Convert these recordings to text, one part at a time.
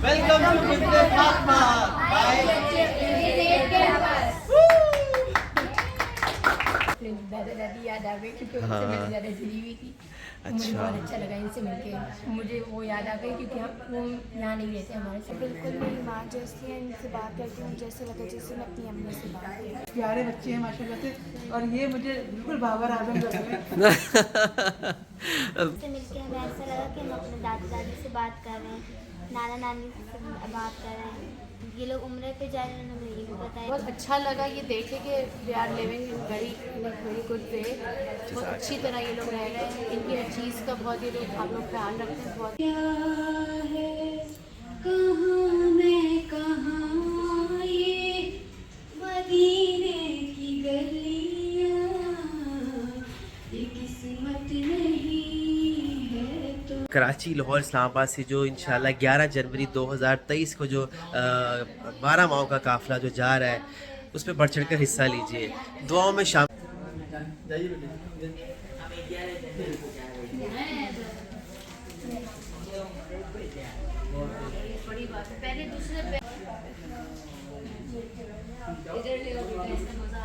Welcome to बिंते Fatima bye दादा दादी याद आ गई क्योंकि उनसे मैंने ज़्यादा जुड़ी हुई थी। मुझे बहुत अच्छा लगा इनसे मिलके, मुझे वो याद आ गई क्योंकि वो यहाँ नहीं रहते हमारे साथ। बिल्कुल मेरी माँ जैसी है, इनसे बात करती हूँ जैसे लगा जैसे मैं अपनी अम्मी से बात करती। प्यारे बच्चे हैं माशाल्लाह से, और ये मुझे बिल्कुल बाबर आजम लग रहे हैं। से मिलके हमें ऐसा लगा कि हम अपने दादा दादी से बात कर रहे हैं, नाना नानी से बात कर रहे हैं। ये लोग उम्र पे जा रहे हैं, उन्होंने ये भी बताया। बहुत अच्छा लगा ये देखे कि they are living in very good way. बहुत अच्छी तरह ये लोग रह रहे हैं, इनकी हर चीज़ का बहुत ये लोग आप लोग ख्याल रखते हैं। बहुत कहाँ मैं कहाँ ये मदीने की गलियाँ, ये किस्मत नहीं है तो। कराची, लाहौर, इस्लामाबाद से जो इंशाल्लाह 11 जनवरी 2023 को जो 12 माह का काफ़िला जो जा रहा है, उस पर बढ़ चढ़ कर हिस्सा लीजिए, दुआओं में शामिल। बड़ी बात है, पहले दूसरे इधर ले लो बेटा, इसका मज़ा आ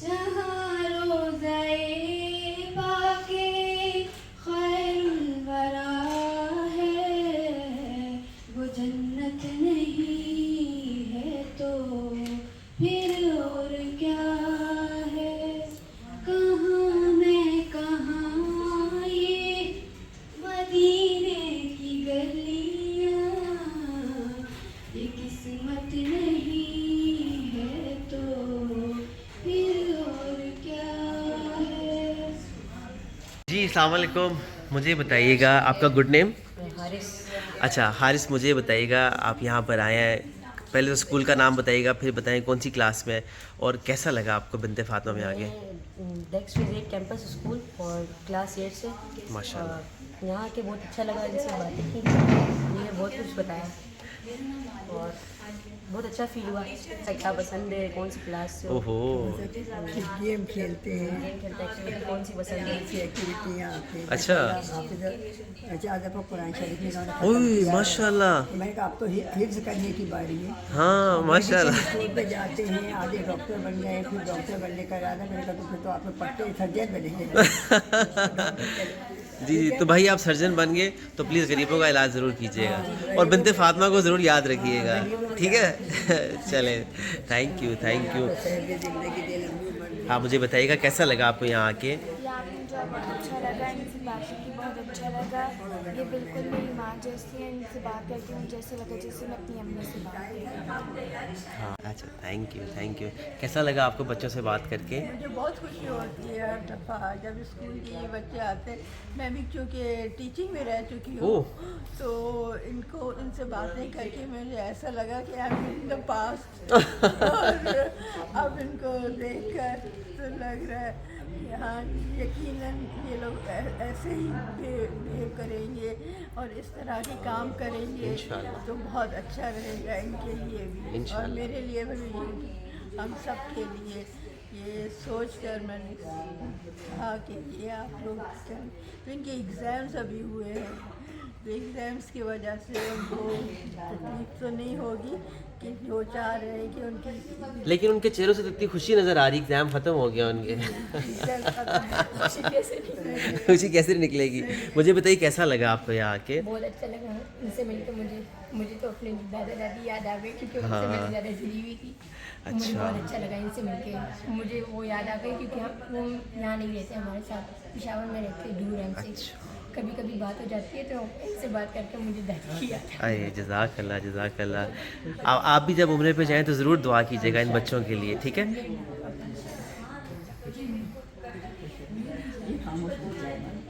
जहाँ रोज़ाए पाके खैरुल वरा है, वो जन्नत नहीं है तो फिर और क्या है। कहाँ मैं कहाँ ये मदीने की गलियाँ, ये किस्मत नहीं है तो फिर और क्या है। जी अस्सलाम वालेकुम, मुझे बताइएगा आपका गुड नेम? अच्छा हारिस, मुझे बताइएगा आप यहाँ पर आए हैं, पहले तो स्कूल का नाम बताइएगा, फिर बताएं कौन सी क्लास में, और कैसा लगा आपको बिंते फातिमा में आगे? डेक्स विजिट कैंपस स्कूल और क्लास 8 से माशाल्लाह। यहाँ के बहुत अच्छा लगा, जैसे बातें की, ये बहुत कुछ बताया और बहुत अच्छा फील हुआ। क्या पसंद है, कौन सी क्लास से हो? ओहो, गेम खेलते हैं, गेम खेलते हैं, एक्टिविटी कौन सी पसंद है? एक्टिविटियाँ आती हैं। अच्छा। ज़्यादा को कुरान शरीफ में इन्होंने खत्म ओह किया है। माशाल्लाह। तो मैंने कहा अब तो हिफ्ज़ करने की बारी है। हाँ माशाल्लाह। स्कूल पे जाते हैं, आधे डॉक्टर बन गए, फिर डॉक्टर बनने का इरादा, मैंने कहा तो फिर तो आप लोग पढ़ते सर्जन बनेंगे। जी जी, तो भाई आप सर्जन बन गए तो प्लीज़ गरीबों का इलाज ज़रूर कीजिएगा, और बिंते फातिमा को ज़रूर याद रखिएगा, ठीक है? चले, थैंक यू थैंक यू। हाँ मुझे बताइएगा कैसा लगा आपको यहाँ आके? यहाँ पे मुझे बहुत अच्छा लगा, इनसे बात की बहुत अच्छा लगा। ये बिल्कुल मेरी माँ जैसी है, इनसे बात करती हूँ जैसे लगा जैसे मैं अपनी अम्मी से बात करती हूँ। हाँ अच्छा, थैंक यू। कैसा लगा आपको बच्चों से बात करके? मुझे बहुत खुशी होती है हर दफ़ा जब स्कूल के बच्चे आते। मैं भी क्योंकि टीचिंग में रह चुकी हूँ, तो इनसे बातें करके मुझे ऐसा लगा कि I am in the past. और अब इनको देखकर तो लग रहा है हाँ यकीनन ये लोग ऐसे ही बिहेव करेंगे और इस तरह के काम करेंगे तो बहुत अच्छा रहेगा इनके लिए भी और मेरे लिए भी, हम सब के लिए। ये सोच कर मैंने कहा कि ये आप लोग करें। तो इनके एग्ज़ाम्स अभी हुए हैं, तो एग्ज़ाम्स की वजह से उनको तकलीफ तो नहीं होगी कि जो चाह रहे हैं कि उनकी लेकिन उनके चेहरों से तो इतनी खुशी नज़र आ रही, एग्ज़ाम ख़त्म हो गया उनके। खुशी कैसे निकलेगी। मुझे बताइए कैसा लगा आपको यहाँ आके? बहुत अच्छा लगा इनसे मिलकर। मुझे तो अपने दादा दादी याद आ गए क्योंकि उनसे हाँ। मैं ज़्यादा जुड़ी हुई थी। मुझे अच्छा। बहुत अच्छा लगा इनसे मिलके। मुझे वो याद आ गई क्योंकि वो यहाँ नहीं रहते हमारे साथ, पेशावर में रहते, दूर हैं हमसे। अच्छा। कभी कभी बात हो जाती है तो इनसे बात करके मुझे दादी की याद आ अरे जज़ाकल्लाह जज़ाकल्लाह। आप भी जब उम्रे पे जाएं तो ज़रूर दुआ कीजिएगा इन बच्चों के लिए, ठीक है?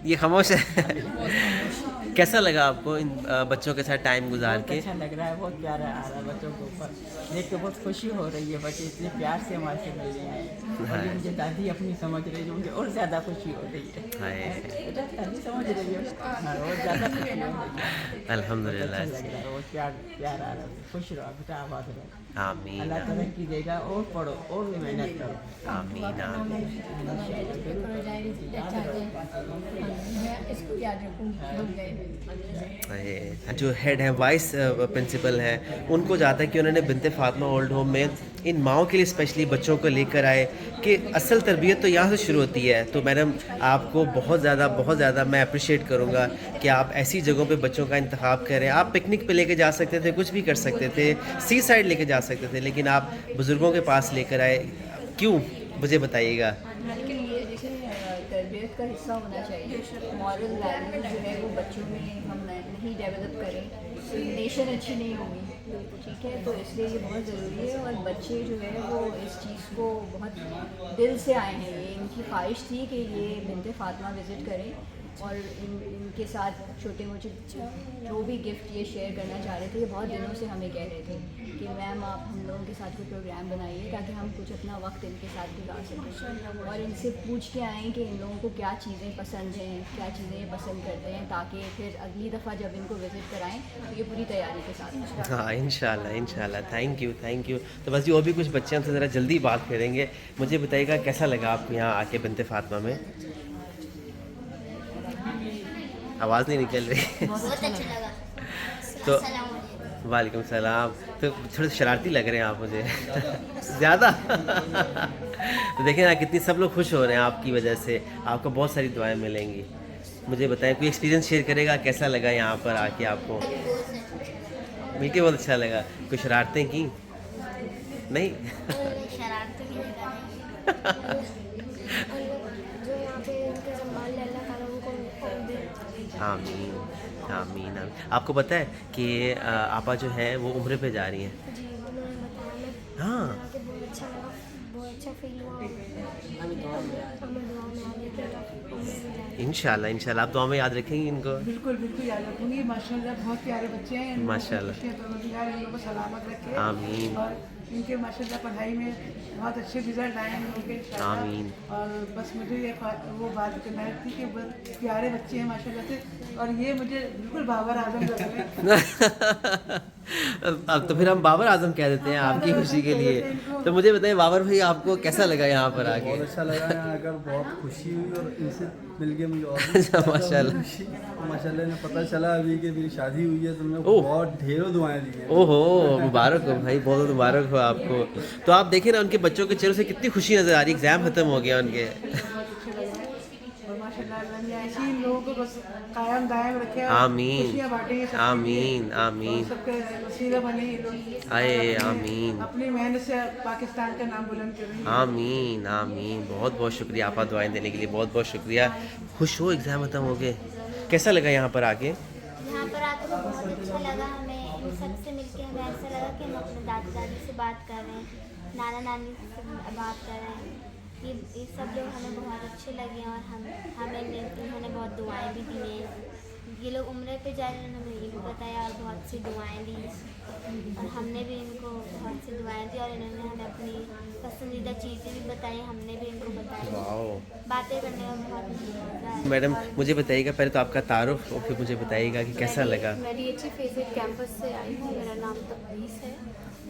ये खामोश है। कैसा लगा आपको इन बच्चों के साथ टाइम गुजार के? अच्छा लग रहा है, बहुत प्यारा आ रहा है बच्चों के ऊपर देख के, बहुत खुशी हो रही है। बच्चे इतने प्यार से हमारे से मिल रहे हैं और ये मुझे दादी अपनी समझ रही है, मुझे और ज़्यादा खुशी हो रही है। हाय बेटा दादी समझ रही है, हाँ, और ज़्यादा खुशी हो रही है। अल्हम्दुलिल्लाह। अच्छा लग रहा है, बहुत प्यार आ रहा है। खुश रहो बेटा, आबाद रहो। आमीन अल्लाह तरक्की देगा, और पढ़ो और भी मेहनत करो। आमीन आमीन। इसको याद रखूँगी हम गए। ये जो हेड है वाइस प्रिंसिपल हैं, उनको चाहता है कि उन्होंने बिनते फातिमा ओल्ड होम में इन माओं के लिए स्पेशली बच्चों को लेकर आए कि असल तरबियत तो यहाँ से शुरू होती है। तो मैडम आपको बहुत ज़्यादा मैं अप्रिशिएट करूँगा कि आप ऐसी जगहों पे बच्चों का इंतखाब करें। आप पिकनिक पे लेके जा सकते थे, कुछ भी कर सकते थे, सी साइड लेके जा सकते थे, लेकिन आप बुज़ुर्गों के पास लेकर आए, क्यों मुझे बताइएगा। लेकिन ये देखिए तरबियत का हिस्सा होना चाहिए। मॉरल वैल्यूज जो है वो बच्चों में हम नहीं डेवलप करें तो नेशन अच्छी नहीं होगी, ठीक है। तो इसलिए ये बहुत ज़रूरी है और बच्चे जो है वो इस चीज़ को बहुत दिल से आए हैं। ये इनकी ख्वाहिश थी कि ये बिनते फातिमा विज़िट करें और इनके साथ छोटे मोटे जो भी गिफ्ट ये शेयर करना चाह रहे थे। ये बहुत दिनों से हमें कह रहे थे कि मैम आप हम लोगों के साथ कोई प्रोग्राम बनाइए ताकि हम कुछ अपना वक्त इनके साथ गुजार सकें और इनसे पूछ के आएँ कि इन लोगों को क्या चीज़ें पसंद हैं, क्या चीज़ें ये पसंद करते हैं, ताकि फिर अगली दफ़ा जब इनको विज़िट कराएँ तो ये पूरी तैयारी के साथ। हाँ इंशाल्लाह। Thank you. तो बस ये और भी कुछ बच्चे हमसे ज़रा जल्दी बात करेंगे। मुझे बताइएगा कैसा लगा आपको यहाँ आके बिनते फातिमा में? आवाज़ नहीं निकल रही। बहुत अच्छा लगा। तो अस्सलाम वालेकुम। वालेकुम सलाम। तो थोड़े शरारती लग रहे हैं आप मुझे ज़्यादा। तो देखें ना कितनी सब लोग खुश हो रहे हैं आपकी वजह से। आपको बहुत सारी दुआएं मिलेंगी। मुझे बताएं कोई एक्सपीरियंस शेयर करेगा, कैसा लगा यहाँ पर आके आपको? मिलके बहुत अच्छा लगा। कोई शरारतें की? नहीं। शरारत भी नहीं कर जो यहाँ पे इनके सम्मान ले अल्लाह ताला उनको दे। आमीन आमीन आमीन। आपको पता है कि आपा जो है वो उम्रे पे जा रही हैं? जी उन्होंने बताया, मैं हाँ आके बहुत अच्छा लगा, बहुत अच्छा फील हुआ। हमें दुआ में याद रखिएगा। इंशाल्लाह आप दुआ में याद रखेंगे इनको? बिल्कुल याद रखूंगी। माशाल्लाह बहुत प्यारे बच्चे हैं। माशाल्लाह। इन लोगों को सलामत रखे आमीन। और इनके माशाल्लाह पढ़ाई में बहुत अच्छे रिजल्ट आए हैं उनके इंशाल्लाह। आमीन। और बस मुझे ये वो बात करना थी कि बस प्यारे बच्चे हैं माशाल्लाह से, और ये मुझे बिल्कुल बाबर आजम लग रहे हैं। अब तो फिर हम बाबर आजम कह देते हैं आपकी खुशी के लिए। तो मुझे बताइए बाबर भाई आपको कैसा लगा यहाँ पर आके? बहुत अच्छा लगा यहाँ आकर, बहुत खुशी हुई और इनसे मिल के मुझे और अच्छा, माशाल्लाह। माशाल्लाह ने पता चला अभी कि मेरी शादी हुई है, तो उन्होंने ओह। बहुत ढेरों दुआएं दी हैं। ओहो मुबारक हो भाई, बहुत मुबारक हो आपको। तो आप देखें ना उनके बच्चों के चेहरों से कितनी खुशी नज़र आ रही। एग्ज़ाम ख़त्म हो गया उनके। और माशाल्लाह अल्लाह ने ऐसे ही लोगों को बस कायम दायम रखे और आमीन खुशियाँ बांटेंगे सबके लिए। आमीन आमीन। और सबके वसीला बने ये लोग। आए आमीन अपनी मेहनत से पाकिस्तान का नाम बुलंद करेंगे। आमीन आमीन। बहुत बहुत शुक्रिया आपका दुआएं देने के लिए, बहुत बहुत शुक्रिया। खुश हो एग्ज़ाम ख़त्म हो गए? कैसा लगा यहाँ पर आके? यहाँ पर आकर तो बहुत अच्छा लगा हमें। इन सबसे मिलके हमें ऐसा लगा कि हम अपने दादा दादी से बात कर रहे हैं, नाना नानी से बात कर रहे हैं। ये सब लोग हमें बहुत अच्छे लगे और हमें उन्होंने बहुत दुआएं भी दी हैं। ये लोग उम्रे पे जा रहे हैं, उन्होंने ये भी बताया और बहुत सी दुआएं दी और हमने भी इनको बहुत सी दुआएं दी और इन्होंने हमें अपनी पसंदीदा चीज़ें भी बताई, हमने भी इनको बताई। वाओ। बातें करने में बहुत मज़ा आया। मैडम मुझे बताइएगा पहले तो आपका तारुफ और फिर मुझे बताइएगा कि कैसा लगा? मैं DHE फेज़ कैंपस से आई हूँ। मेरा नाम तब्दीस है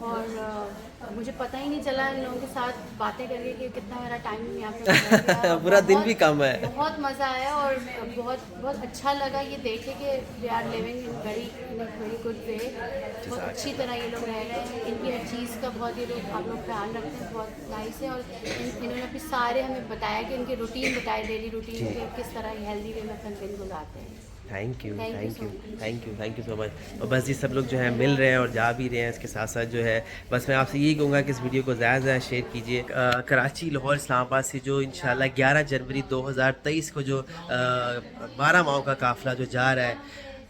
और मुझे पता ही नहीं चला इन लोगों के साथ बातें करके कि कितना मेरा टाइम यहाँ पे गुजर गया। पूरा दिन बहुत- भी कम है। बहुत मज़ा आया और बहुत बहुत अच्छा लगा ये देखे कि they are living in very good way. बहुत अच्छी तरह ये लोग रह रहे हैं, इनकी हर चीज़ का बहुत ये लोग आप लोग ख्याल रखते हैं, बहुत नाइस है। और इन्होंने अपने सारे हमें बताया कि इनकी रूटीन बताए, डेली रूटीन के किस तरह हेल्दी वे में अपना दिन गुजारते हैं। Thank you Thank you thank you so much. Thank you so much. और बस जी सब लोग जो है मिल रहे हैं और जा भी रहे हैं, इसके साथ साथ जो है बस मैं आपसे यही कहूँगा कि इस वीडियो को ज़्यादा से ज़्यादा शेयर कीजिए। कराची, लाहौर, इस्लामाबाद से जो इंशाल्लाह 11 जनवरी 2023 को जो 12 माह का काफ़िला जो जा रहा है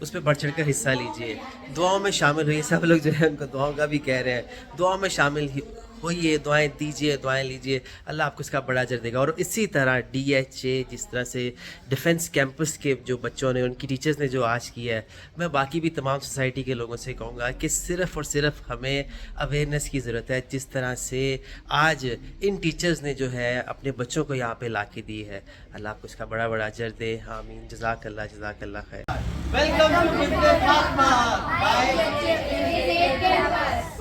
उस पर बढ़ चढ़ कर हिस्सा लीजिए, दुआओं में शामिल हुई। सब लोग जो है उनको दुआओं का भी कह रहे हैं, दुआओं में शामिल होइए, दुआएं दीजिए, दुआएं लीजिए, अल्लाह आपको इसका बड़ा अजर देगा। और इसी तरह DHA जिस तरह से डिफेंस कैंपस के जो बच्चों ने, उनकी टीचर्स ने जो आज किया है, मैं बाकी भी तमाम सोसाइटी के लोगों से कहूँगा कि सिर्फ़ और सिर्फ हमें अवेयरनेस की ज़रूरत है। जिस तरह से आज इन टीचर्स ने जो है अपने बच्चों को यहाँ पे ला के दी है, अल्लाह आपको इसका बड़ा बड़ा अजर दे। आमीन। जज़ाकल्लाह खैर। Welcome to